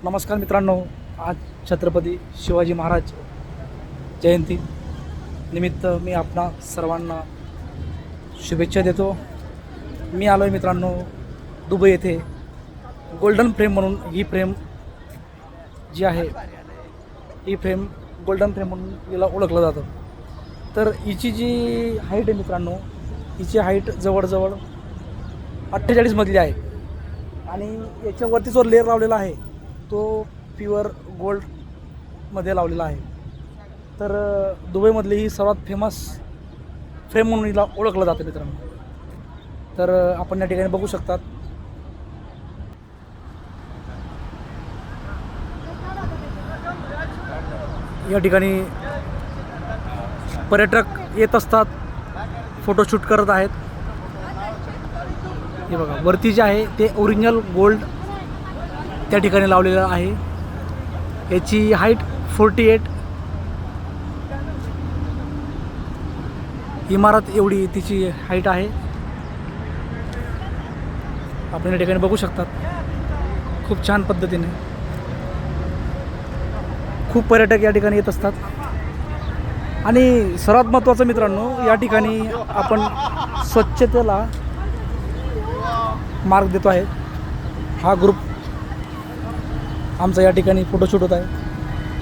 नमस्कार मित्रांनो, आज छत्रपती शिवाजी महाराज जयंती निमित्त मी आपणा सर्वांना शुभेच्छा देतो। मी आलो आहे मित्रांनो दुबई येथे गोल्डन फ्रेम म्हणून ही फ्रेम जी आहे ही फ्रेम गोल्डन फ्रेम म्हणून हिला ओळखलं जातं। तर हिची जी हाईट आहे मित्रांनो, हिची हाईट जवळजवळ 48 मजली आहे आणि याच्यावरती जो लेअर लावलेला आहे तो प्युअर गोल्डमध्ये लावलेला आहे। तर दुबईमधली ही सर्वात फेमस फ्रेम म्हणून हिला ओळखलं जातं मित्रांनो। तर आपण या ठिकाणी बघू शकतात या ठिकाणी पर्यटक येत असतात, फोटोशूट करत आहेत। हे बघा वरती जे आहे ते ओरिजिनल गोल्ड त्या ठिकाणी लावलेलं आहे। याची हाईट 48 इमारत एवढी तिची हाईट आहे। आपण या ठिकाणी बघू शकतात खूप छान पद्धतीने खूप पर्यटक या ठिकाणी येत असतात। आणि सर्वात महत्त्वाचं मित्रांनो, या ठिकाणी आपण स्वच्छतेला मार्ग देतो आहे। हा ग्रुप आमचा या ठिकाणी फोटोशूट होत आहे।